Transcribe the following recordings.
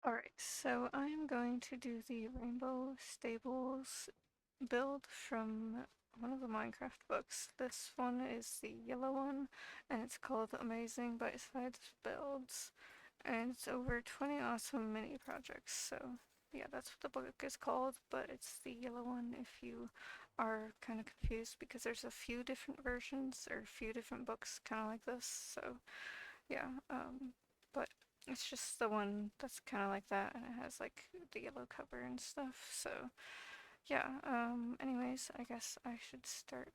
Alright, so I'm going to do the Rainbow Stables build from one of the Minecraft books. This one is the yellow one, and it's called Amazing Bite-Sized Builds, and it's over 20 awesome mini projects. So yeah, that's what the book is called, but it's the yellow one if you are kind of confused because there's a few different versions or a few different books kind of like this. So yeah, but it's just the one that's kind of like that, and it has like the yellow cover and stuff. So yeah, anyways, I guess I should start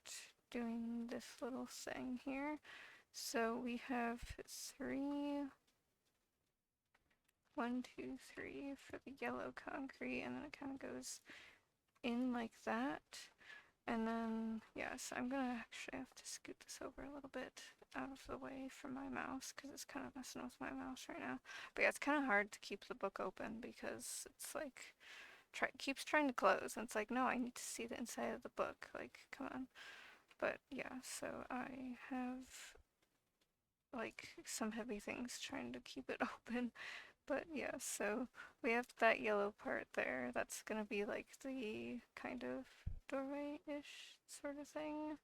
doing this little thing here. So we have three, one, two, three for the yellow concrete, and then it kind of goes in like that. And then, yes, I'm gonna actually have to scoot this over a little bit out of the way from my mouse because it's kind of messing with my mouse right now. But yeah, it's kind of hard to keep the book open because it's like, keeps trying to close. And it's like, no, I need to see the inside of the book. Like, come on. But yeah, so I have like some heavy things trying to keep it open. But yeah, so we have that yellow part there. That's gonna be like the kind of doorway-ish sort of thing.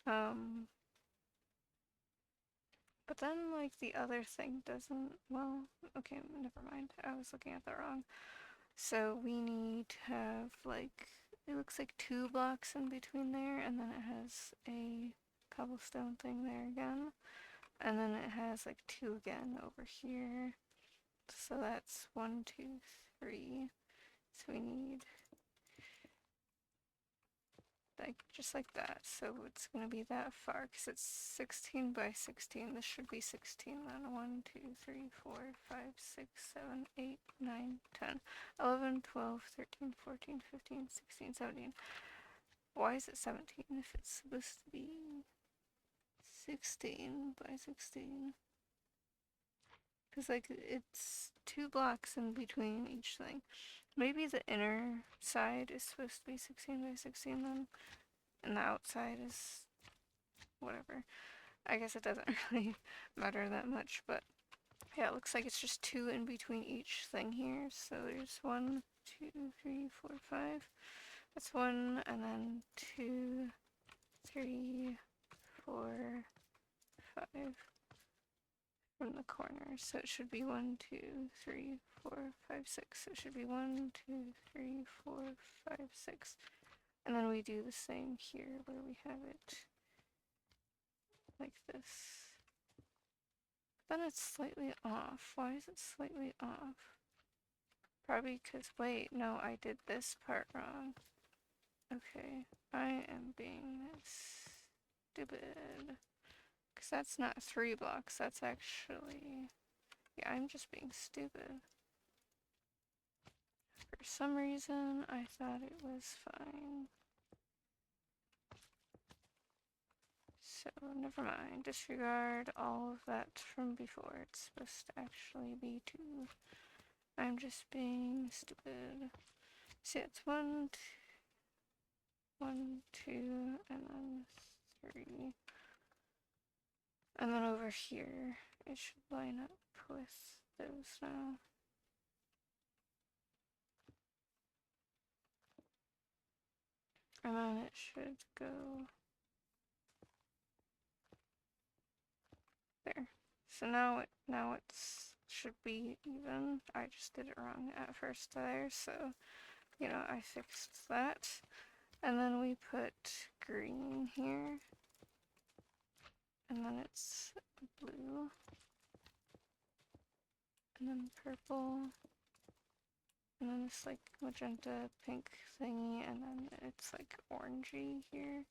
Um, but then like the other thing doesn't, well, okay, never mind. I was looking at that wrong. So we need to have like, it looks like 2 blocks in between there, and then it has a cobblestone thing there again. And then it has like 2 again over here. So that's 1, 2, 3. So we need like just like that. So it's going to be that far because it's 16 by 16. This should be 16 then. 1, 2, 3, 4, 5, 6, 7, 8, 9, 10, 11, 12, 13, 14, 15, 16, 17. Why is it 17 if it's supposed to be 16 by 16? Because like it's 2 blocks in between each thing. Maybe the inner side is supposed to be 16 by 16 then, and the outside is whatever. I guess it doesn't really matter that much, but yeah, it looks like it's just 2 in between each thing here. So there's 1, 2, 3, 4, 5. That's 1, and then 2, 3, 4, 5 from the corner. So it should be 1, 2, 3, 4, 5, 6. So it should be 1, 2, 3, 4, 5, 6. And then we do the same here where we have it like this. Then it's slightly off. Why is it slightly off? Probably because, wait, no, I did this part wrong. Okay, I am being stupid. Because that's not 3 blocks, that's actually... Yeah, I'm just being stupid. For some reason, I thought it was fine. So, never mind. Disregard all of that from before. It's supposed to actually be 2. I'm just being stupid. See, it's 1, 1, 2, and then 3. And then over here, it should line up with those now. And then it should go there. So now it's should be even. I just did it wrong at first there, so I fixed that. And then we put green here. And then it's blue. And then purple. And then this like magenta pink thingy, and then it's like orangey here.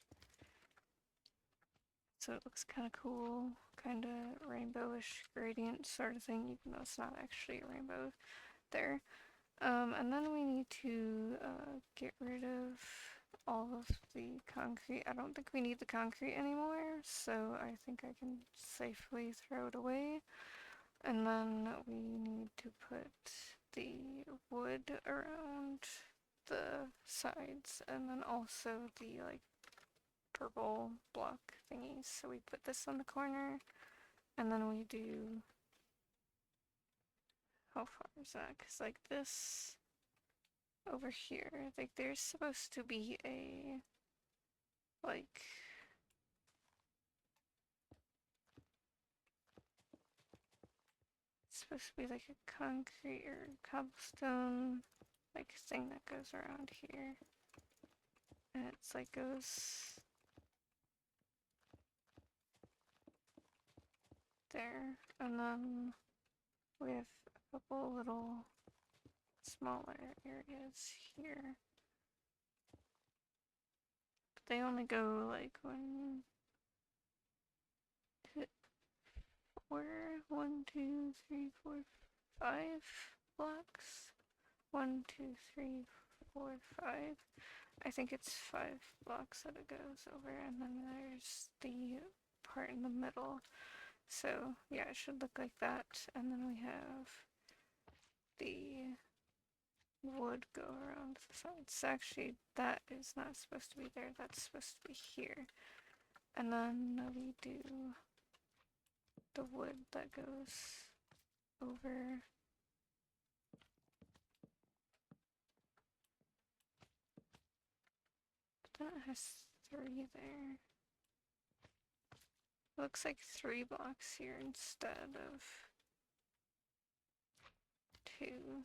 So it looks kind of cool, kind of rainbowish gradient sort of thing, even though it's not actually a rainbow there. And then we need to get rid of all of the concrete. I don't think we need the concrete anymore, so I think I can safely throw it away. And then we need to put the wood around the sides, and then also the like purple block thingies. So we put this on the corner, and then we do, how far is that? Because, like, this over here, like, there's supposed to be a, like, it's supposed to be like a concrete or cobblestone, like, thing that goes around here. And it's like goes there. And then we have a couple little smaller areas here. But they only go like one, two, three, four, 5 blocks. 1, 2, 3, 4, 5. I think it's 5 blocks that it goes over, and then there's the part in the middle. So yeah, it should look like that. And then we have the wood go around the sides. Actually, that is not supposed to be there. That's supposed to be here. And then we do the wood that goes over. But then it has 3 there. It looks like 3 blocks here instead of 2.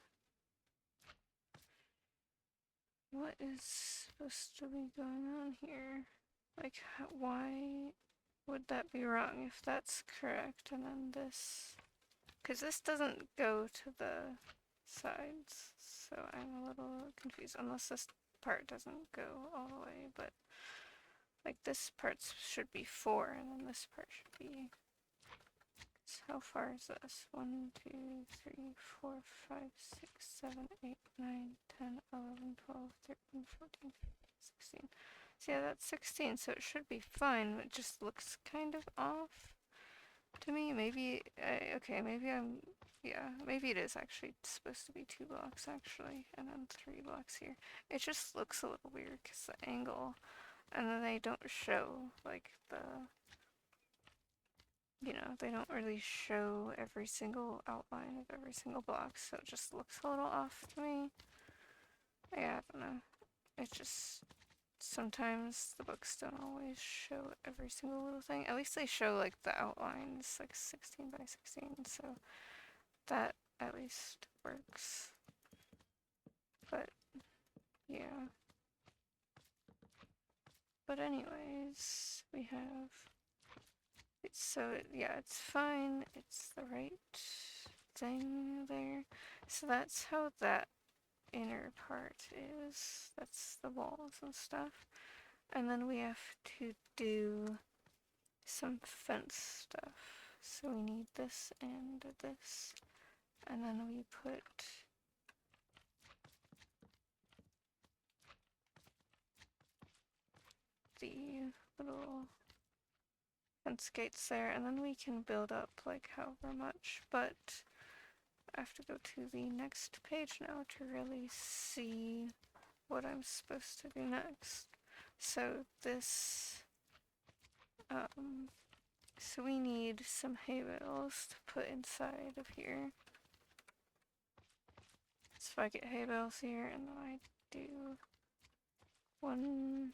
What is supposed to be going on here? Like, why would that be wrong if that's correct? And then this, because this doesn't go to the sides, so I'm a little confused, unless this part doesn't go all the way, but like this part should be 4, and then this part should be, how far is this? 1, 2, 3, 4, 5, 6, 7, 8, 9, 10, 11, 12, 13, 14, 16. So yeah, that's 16, so it should be fine. It just looks kind of off to me. Maybe, okay, maybe yeah, maybe it is actually supposed to be 2 blocks actually, and then 3 blocks here. It just looks a little weird because the angle, and then they don't show like they don't really show every single outline of every single block, so it just looks a little off to me. Yeah, I don't know. It just, sometimes the books don't always show every single little thing. At least they show like the outlines, like 16 by 16, so that at least works. But yeah. But anyways, we have, so yeah, it's fine. It's the right thing there. So that's how that inner part is. That's the walls and stuff. And then we have to do some fence stuff. So we need this and this. And then we put the little fence gates there, and then we can build up like however much, but I have to go to the next page now to really see what I'm supposed to do next. So this, so we need some hay bales to put inside of here. So I get hay bales here, and then I do 1,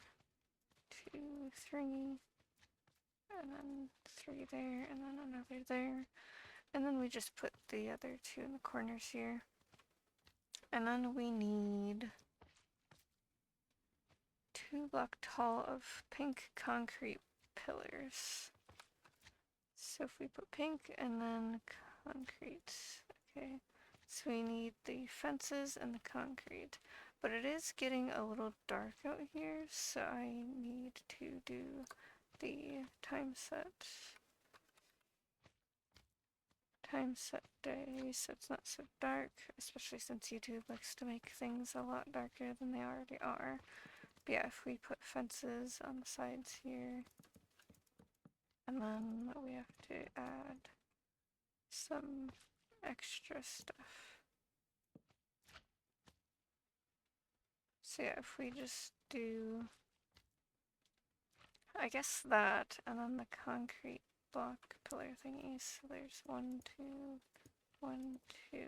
2, 3, and then 3 there, and then another there. And then we just put the other 2 in the corners here. And then we need 2 block tall of pink concrete pillars. So if we put pink and then concrete, okay. So we need the fences and the concrete. But it is getting a little dark out here, so I need to do the time set day so it's not so dark, especially since YouTube likes to make things a lot darker than they already are. But yeah, if we put fences on the sides here, and then we have to add some extra stuff. So yeah, if we just do, I guess that, and then the concrete block pillar thingies. So there's 1, 2, 1, 2.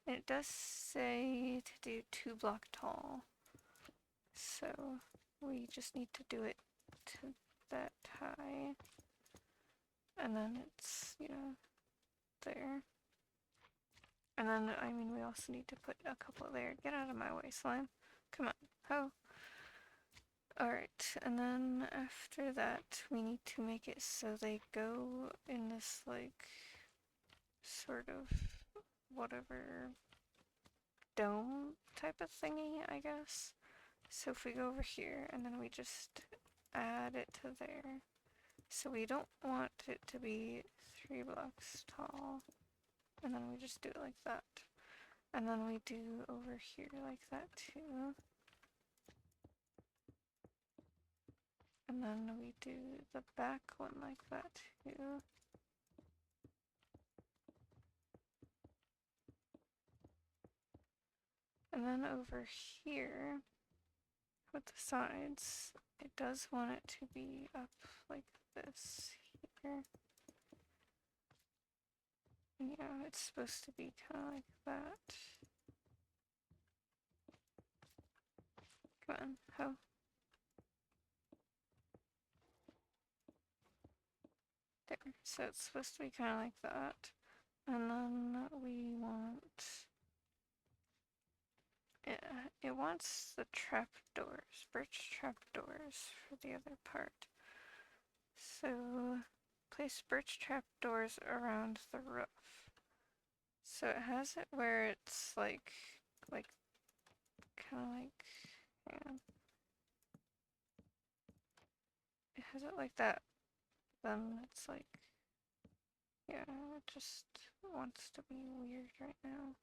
And it does say to do 2 block tall. So we just need to do it to that high. And then it's, you know, there. And then, I mean, we also need to put a couple there. Get out of my way, slime. Come on. Ho. Alright, and then after that, we need to make it so they go in this, like, sort of whatever dome type of thingy, I guess. So if we go over here, and then we just add it to there. So we don't want it to be 3 blocks tall. And then we just do it like that. And then we do over here like that too. And then we do the back one like that too. And then over here, with the sides, it does want it to be up like this here. Yeah, it's supposed to be kind of like that. Come on, ho. There, so it's supposed to be kind of like that. And then we want... it wants the trapdoors, birch trapdoors for the other part. So place birch trapdoors around the roof. So it has it where it's like kind of like, yeah. It has it like that. Then it's like, yeah, it just wants to be weird right now.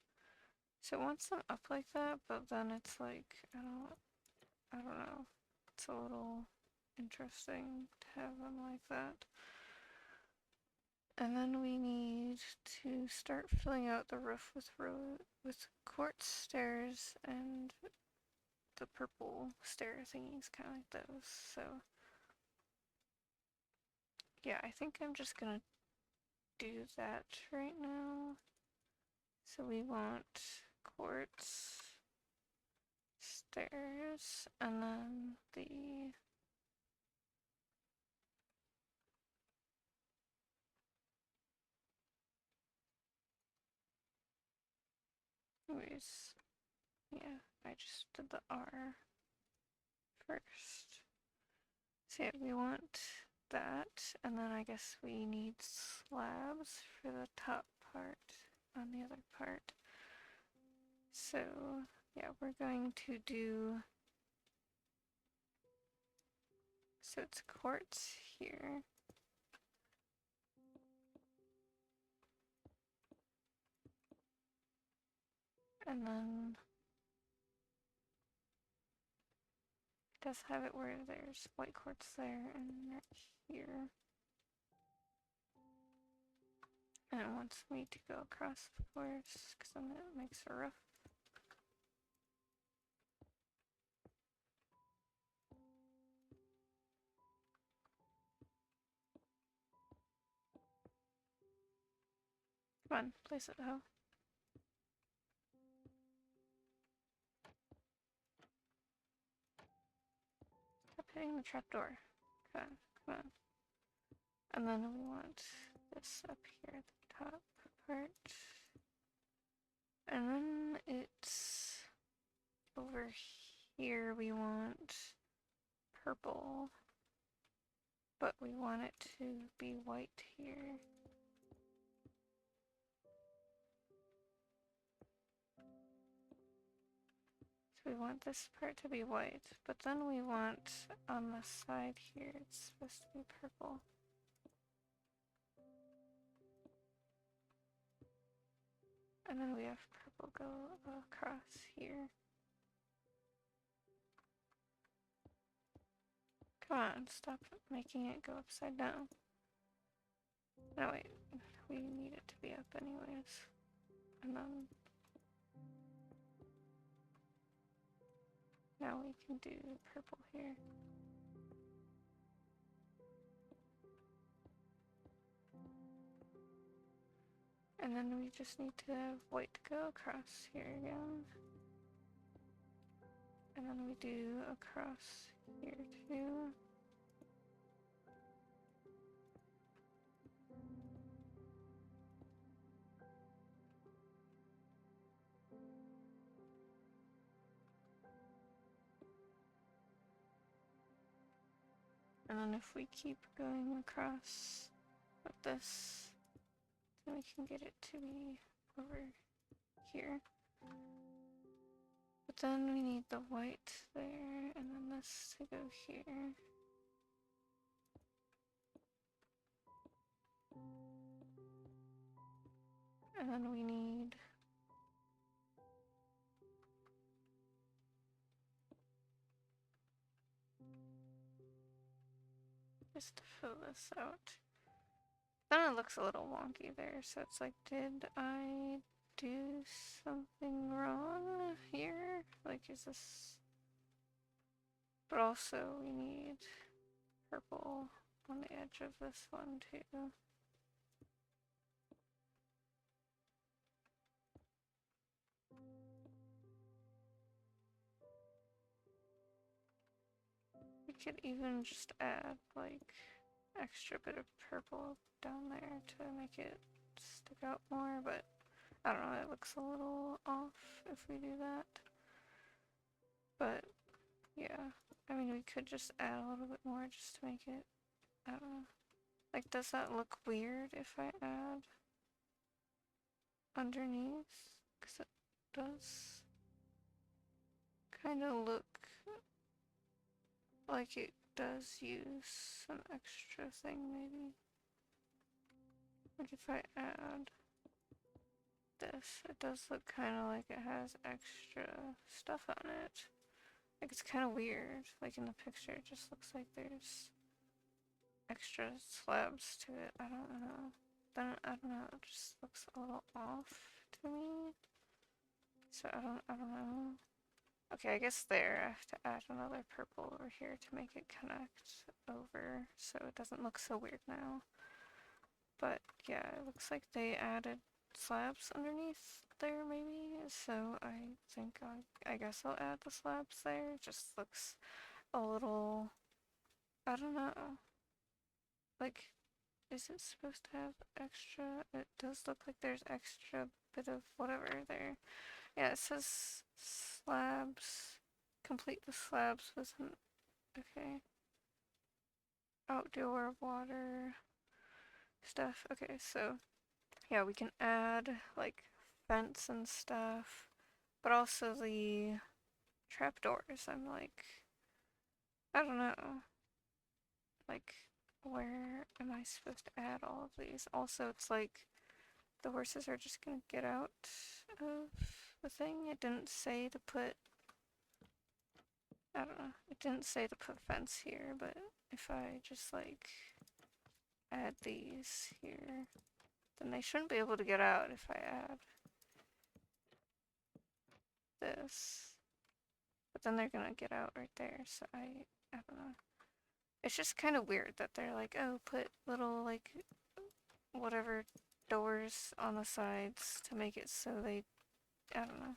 So it wants them up like that, but then it's like, I don't know. It's a little interesting to have them like that. And then we need to start filling out the roof with quartz stairs and the purple stair thingies, kind of like those. So yeah, I think I'm just gonna do that right now. So we want quartz stairs, and then the anyways, yeah, I just did the R first. So yeah, we want that, and then I guess we need slabs for the top part on the other part. So yeah, we're going to do, so it's quartz here. And then it does have it where there's white quartz there and right here. And it wants me to go across the forest because then it makes a roof. Come on, place it, ho. Stop hitting the trapdoor. Come on, come on. And then we want this up here at the top part. And then it's over here we want purple, but we want it to be white here. So we want this part to be white, but then we want on the side here it's supposed to be purple. And then we have purple go across here. Come on, stop making it go upside down. No, wait, we need it to be up anyways. And then now we can do purple here. And then we just need to have white go across here again. And then we do across here too. And then if we keep going across with this, then we can get it to be over here. But then we need the white there, and then this to go here. And then we need just to fill this out. Then it looks a little wonky there, so it's like, did I do something wrong here? Like, is this... But also we need purple on the edge of this one too. We could even just add like extra bit of purple down there to make it stick out more, but I don't know, it looks a little off if we do that. But yeah, I mean we could just add a little bit more just to make it, I don't know. Like, does that look weird if I add underneath? Because it does kind of look like it does use some extra thing, maybe. Like if I add this, it does look kind of like it has extra stuff on it. Like it's kind of weird. Like in the picture, it just looks like there's extra slabs to it. I don't know. Then I don't know. It just looks a little off to me. So I don't know. Okay, I guess there I have to add another purple over here to make it connect over so it doesn't look so weird now. But yeah, it looks like they added slabs underneath there maybe, so I think I guess I'll add the slabs there. It just looks a little, I don't know. Like, is it supposed to have extra? It does look like there's extra bit of whatever there. Yeah, it says slabs. Complete the slabs with an, okay. Outdoor water stuff. Okay, so yeah, we can add like vents and stuff, but also the trapdoors. I'm like, I don't know. Like, where am I supposed to add all of these? Also, it's like the horses are just gonna get out of the thing. It didn't say to put, I don't know, it didn't say to put fence here, but if I just like add these here, then they shouldn't be able to get out if I add this. But then they're gonna get out right there, so I don't know. It's just kind of weird that they're like, oh, put little like whatever doors on the sides to make it so they, I don't know.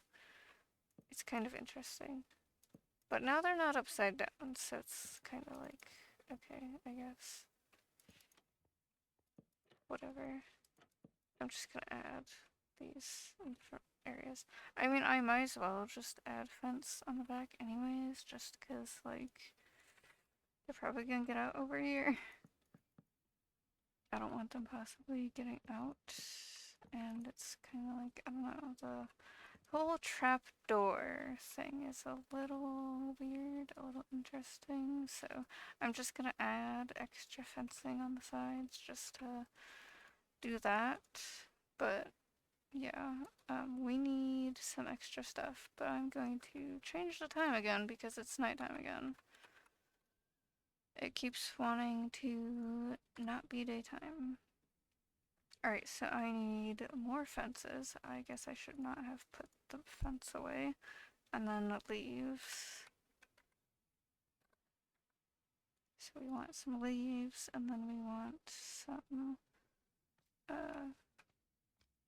It's kind of interesting. But now they're not upside down, so it's kind of like, okay, I guess. Whatever. I'm just gonna add these in front areas. I mean, I might as well just add fence on the back anyways, just because, like, they're probably gonna get out over here. I don't want them possibly getting out, and it's kind of like, I don't know, the whole trapdoor thing is a little weird, a little interesting, so I'm just gonna add extra fencing on the sides just to do that, but yeah, we need some extra stuff, but I'm going to change the time again because it's nighttime again. It keeps wanting to not be daytime. Alright, so I need more fences. I guess I should not have put the fence away. And then leaves. So we want some leaves, and then we want some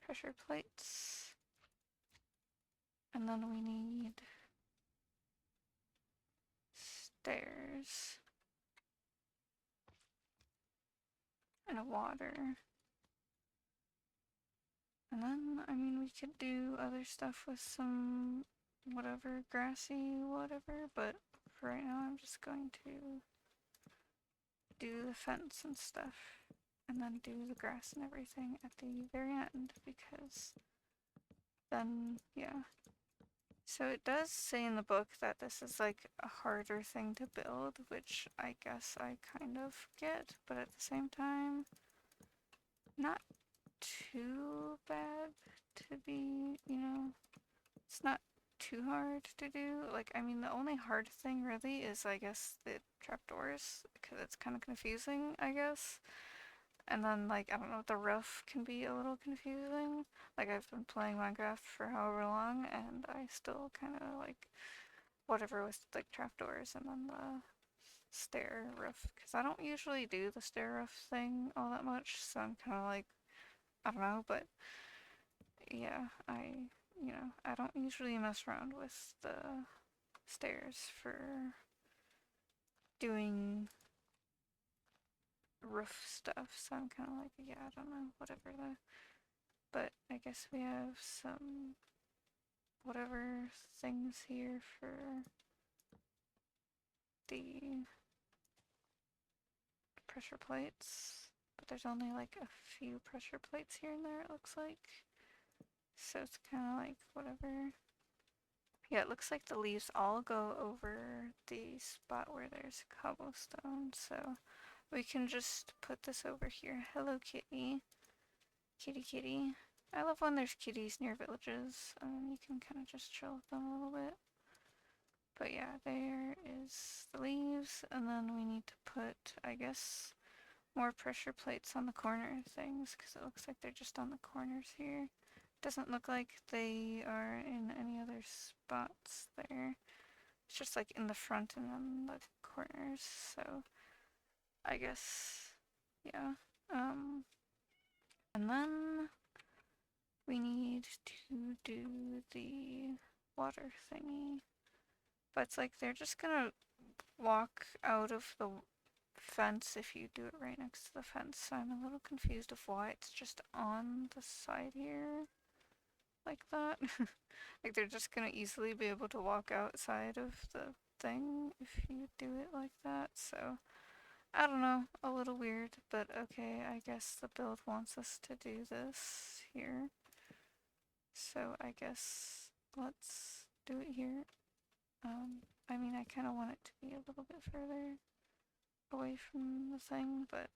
pressure plates. And then we need stairs and a water. And then, I mean, we could do other stuff with some whatever, grassy whatever, but for right now I'm just going to do the fence and stuff and then do the grass and everything at the very end because then, yeah. So it does say in the book that this is like a harder thing to build, which I guess I kind of get, but at the same time, not too bad to be, you know, it's not too hard to do. Like, I mean, the only hard thing really is, I guess, the trapdoors, because it's kind of confusing, I guess. And then, like, I don't know, the roof can be a little confusing. Like, I've been playing Minecraft for however long, and I still kind of, like, whatever with, like, trapdoors and then the stair roof. Because I don't usually do the stair roof thing all that much, so I'm kind of like, I don't know, but yeah, I don't usually mess around with the stairs for doing roof stuff, so I'm kind of like, yeah, I don't know, whatever the, but I guess we have some whatever things here for the pressure plates, but there's only like a few pressure plates here and there, it looks like, so it's kind of like whatever. Yeah, it looks like the leaves all go over the spot where there's cobblestone, so we can just put this over here. Hello, kitty. Kitty, kitty. I love when there's kitties near villages, and you can kind of just chill with them a little bit. But yeah, there is the leaves, and then we need to put, I guess, more pressure plates on the corner things, because it looks like they're just on the corners here. Doesn't look like they are in any other spots there. It's just like in the front and on the corners, so I guess, yeah. And then we need to do the water thingy. But it's like they're just gonna walk out of the fence if you do it right next to the fence. So I'm a little confused of why it's just on the side here like that. Like they're just gonna easily be able to walk outside of the thing if you do it like that. So I don't know, a little weird, but okay, I guess the build wants us to do this here. So I guess let's do it here. I mean, I kind of want it to be a little bit further away from the thing, but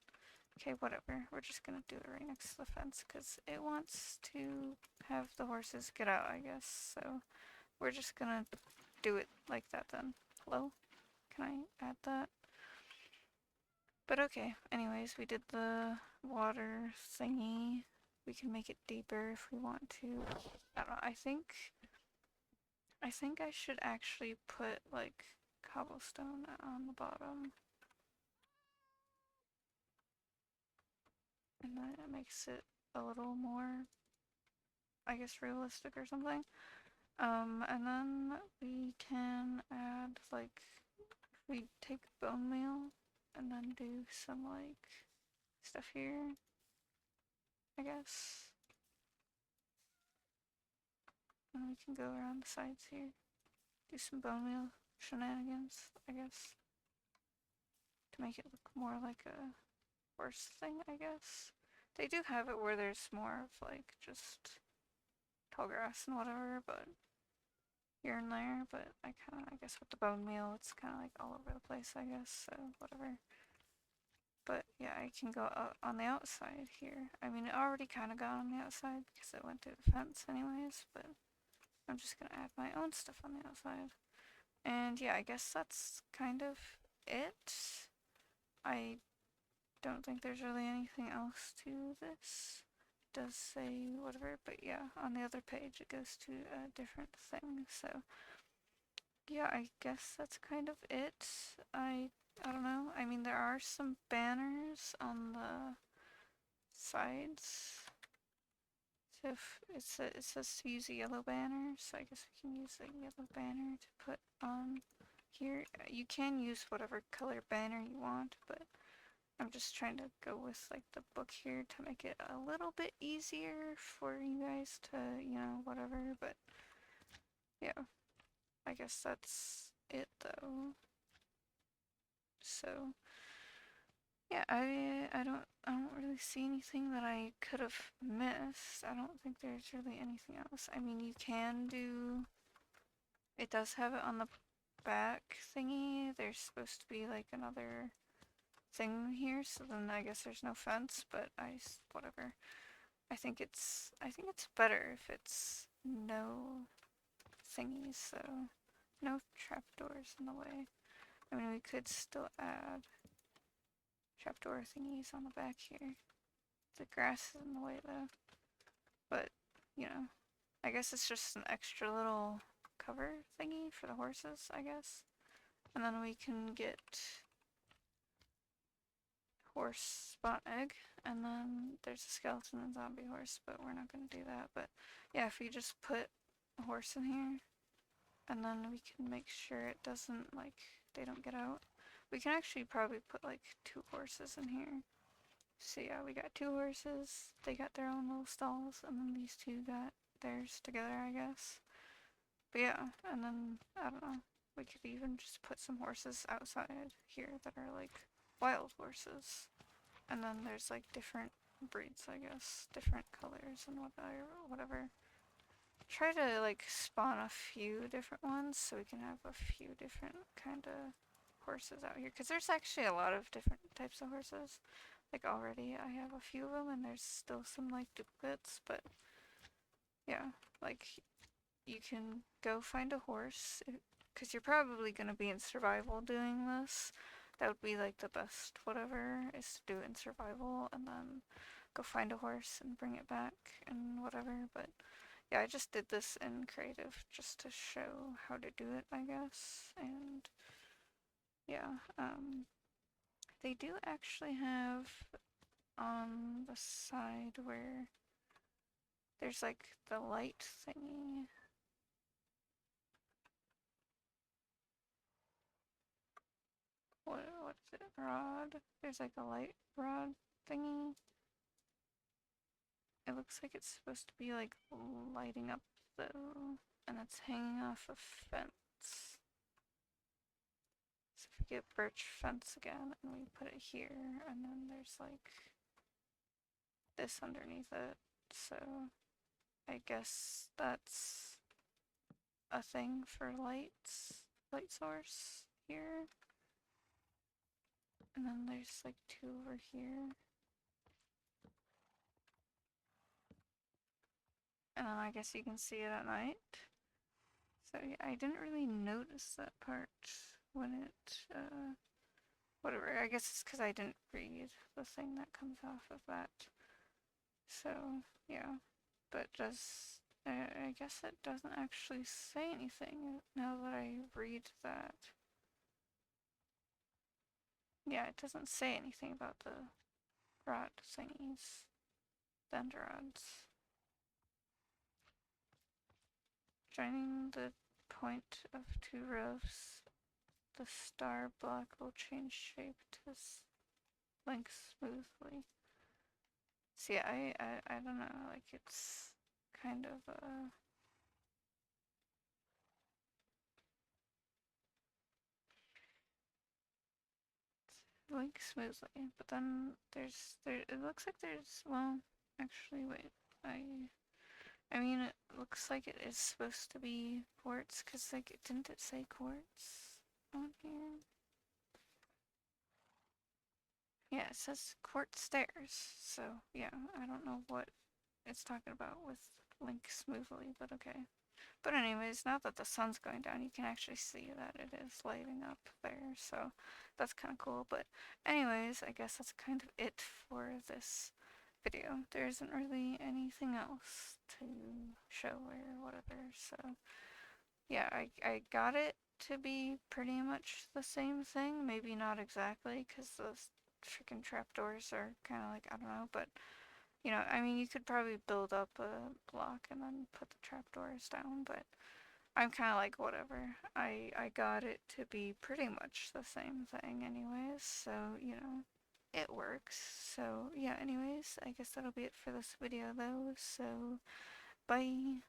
okay, whatever. We're just gonna do it right next to the fence because it wants to have the horses get out, I guess. So we're just gonna do it like that then. Hello? Can I add that? But okay, anyways, we did the water thingy. We can make it deeper if we want to. I don't know, I think I should actually put like cobblestone on the bottom. And then it makes it a little more, I guess, realistic or something. And then we can add like, we take bone meal and then do some like stuff here, I guess. And we can go around the sides here, do some bone meal shenanigans, I guess, to make it look more like a horse thing, I guess. They do have it where there's more of like just tall grass and whatever, but here and there, but I guess with the bone meal, it's kind of like all over the place, I guess, so whatever. But yeah, I can go out on the outside here. I mean, it already kind of got on the outside because it went through the fence anyways, but I'm just gonna add my own stuff on the outside. And yeah, I guess that's kind of it. I don't think there's really anything else to this. It does say whatever, but yeah, on the other page it goes to a different thing, so yeah, I guess that's kind of it. I don't know. I mean, there are some banners on the sides So if it says to use a yellow banner, so I guess we can use a yellow banner to put on here. You can use whatever color banner you want, but I'm just trying to go with like the book here to make it a little bit easier for you guys to, whatever, but yeah, I guess that's it though. So yeah, I don't really see anything that I could have missed. I don't think there's really anything else. I mean, you can do, it does have it on the back thingy. There's supposed to be like another thing here, so then I guess there's no fence, but whatever. I think it's better if it's no thingies, so no trapdoors in the way. I mean, we could still add trapdoor thingies on the back here. The grass is in the way though, but I guess it's just an extra little cover thingy for the horses, I guess. And then we can get horse spawn egg, and then there's a skeleton and zombie horse, but we're not going to do that. But yeah, if we just put a horse in here, and then we can make sure it doesn't, like, they don't get out. We can actually probably put like 2 horses in here. So yeah, we got 2 horses, they got their own little stalls, and then these 2 got theirs together, I guess. But yeah, and then, I don't know, we could even just put some horses outside here that are like wild horses. And then there's like different breeds, I guess, different colors and whatever. Try to like spawn a few different ones so we can have a few different kind of horses out here. Because there's actually a lot of different types of horses. Like already I have a few of them and there's still some like duplicates, but yeah, like you can go find a horse because you're probably going to be in survival doing this. That would be like the best whatever is to do it in survival and then go find a horse and bring it back and whatever. But yeah, I just did this in creative just to show how to do it, I guess. And yeah, they do actually have on the side where there's like the light thingy. What is it? Rod? There's like a light rod thingy. It looks like it's supposed to be like lighting up though, and it's hanging off a fence. So if we get birch fence again and we put it here, and then there's like this underneath it, so I guess that's a thing for light source here. And then there's like 2 over here. And then I guess you can see it at night. So yeah, I didn't really notice that part when it, whatever. I guess it's because I didn't read the thing that comes off of that. So yeah, but I guess it doesn't actually say anything now that I read that. Yeah, it doesn't say anything about the rod thingies, the end rods. Joining the point of 2 rows, the star block will change shape to link smoothly. See, I don't know, like it's kind of link smoothly, but then it looks like there's, well, actually wait, I mean it looks like it is supposed to be quartz, cause like didn't it say quartz on here? Yeah, it says quartz stairs, so yeah, I don't know what it's talking about with link smoothly, but okay. But anyways, now that the sun's going down, you can actually see that it is lighting up there, so that's kind of cool. But anyways, I guess that's kind of it for this video. There isn't really anything else to show or whatever, so yeah, I got it to be pretty much the same thing. Maybe not exactly, because those freaking trapdoors are kind of like, I don't know, but You know, I mean, you could probably build up a block and then put the trapdoors down, but I'm kind of like, whatever. I got it to be pretty much the same thing anyways, so, you know, it works. So, yeah, anyways, I guess that'll be it for this video though, so bye.